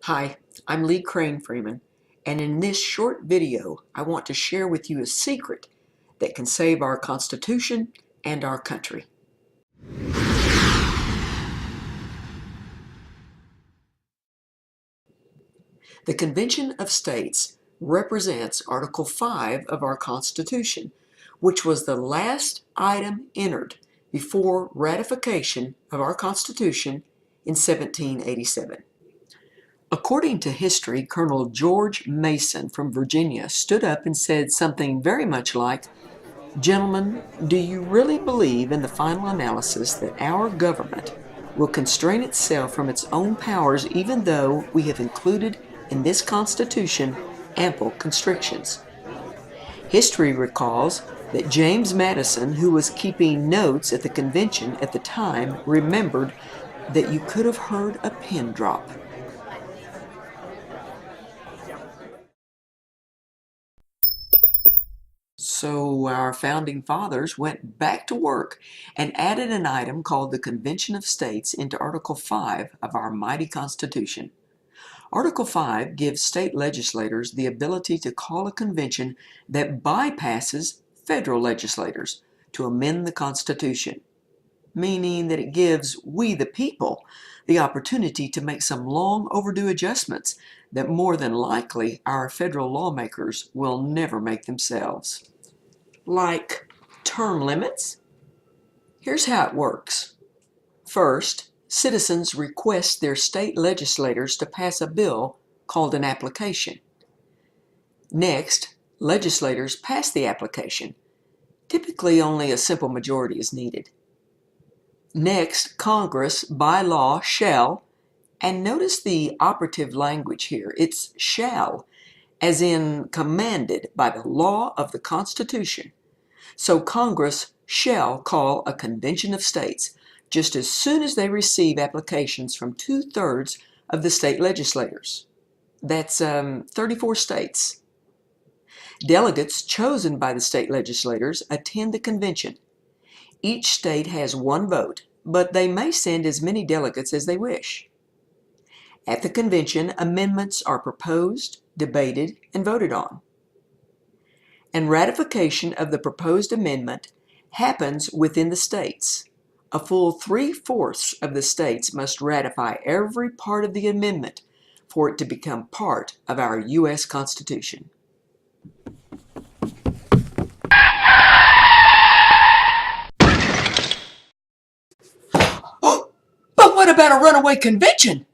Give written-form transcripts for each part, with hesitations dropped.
Hi, I'm Lee Crane-Freeman, and in this short video, I want to share with you a secret that can save our Constitution and our country. The Convention of States represents Article 5 of our Constitution, which was the last item entered before ratification of our Constitution in 1787. According to history, Colonel George Mason from Virginia stood up and said something very much like, "Gentlemen, do you really believe in the final analysis that our government will constrain itself from its own powers even though we have included in this Constitution ample constrictions?" History recalls that James Madison, who was keeping notes at the convention at the time, remembered that you could have heard a pin drop. So our founding fathers went back to work and added an item called the Convention of States into Article 5 of our mighty Constitution. Article 5 gives state legislators the ability to call a convention that bypasses federal legislators to amend the Constitution, meaning that it gives we the people the opportunity to make some long overdue adjustments that more than likely our federal lawmakers will never make themselves. Like term limits? Here's how it works. First, citizens request their state legislators to pass a bill called an application. Next, legislators pass the application. Typically, only a simple majority is needed. Next, Congress, by law, shall, and notice the operative language here, it's shall, as in commanded by the law of the Constitution. So Congress shall call a convention of states just as soon as they receive applications from 2/3 of the state legislators. That's 34 states. Delegates chosen by the state legislators attend the convention. Each state has one vote, but they may send as many delegates as they wish. At the convention, amendments are proposed, debated, and voted on. And ratification of the proposed amendment happens within the states. A full 3/4 of the states must ratify every part of the amendment for it to become part of our U.S. Constitution. Oh, but what about a runaway convention?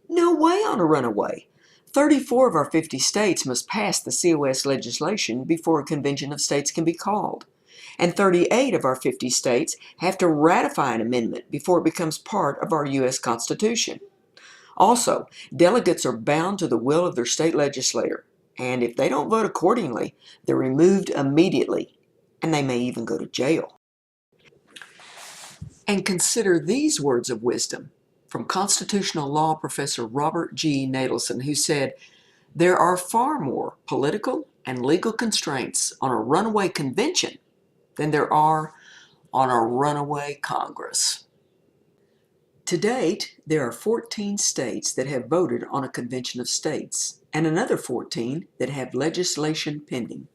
No way on a runaway. 34 of our 50 states must pass the COS legislation before a convention of states can be called. And 38 of our 50 states have to ratify an amendment before it becomes part of our U.S. Constitution. Also, delegates are bound to the will of their state legislator, and if they don't vote accordingly, they're removed immediately, and they may even go to jail. And consider these words of wisdom from constitutional law professor Robert G. Nadelson, who said, "There are far more political and legal constraints on a runaway convention than there are on a runaway Congress." To date, there are 14 states that have voted on a convention of states, and another 14 that have legislation pending.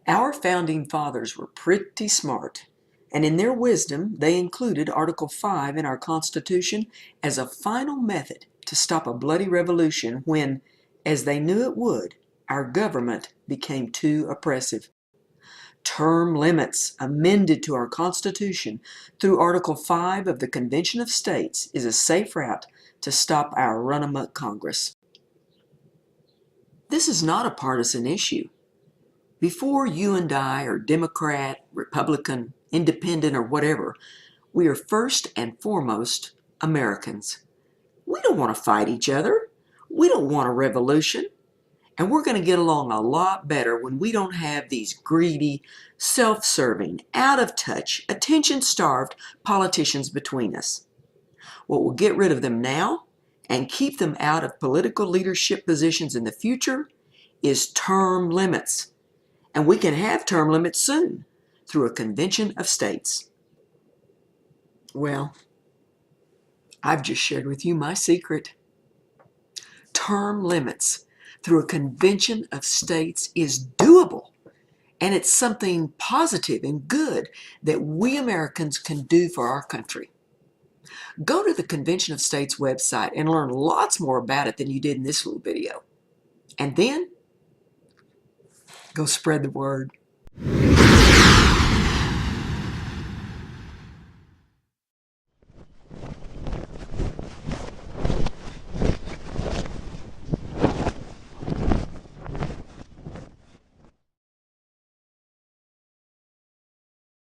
Our founding fathers were pretty smart, and in their wisdom, they included Article 5 in our Constitution as a final method to stop a bloody revolution when, as they knew it would, our government became too oppressive. Term limits amended to our Constitution through Article 5 of the Convention of States is a safe route to stop our run-amok Congress. This is not a partisan issue. Before you and I are Democrat, Republican, Independent, or whatever, we are first and foremost Americans. We don't want to fight each other. We don't want a revolution. And we're going to get along a lot better when we don't have these greedy, self-serving, out-of-touch, attention-starved politicians between us. What will get rid of them now and keep them out of political leadership positions in the future is term limits. And we can have term limits soon through a convention of states. Well, I've just shared with you my secret. term limits through a convention of states is doable, and it's something positive and good that we Americans can do for our country. Go to the Convention of States website and learn lots more about it than you did in this little video. And then, go spread the word.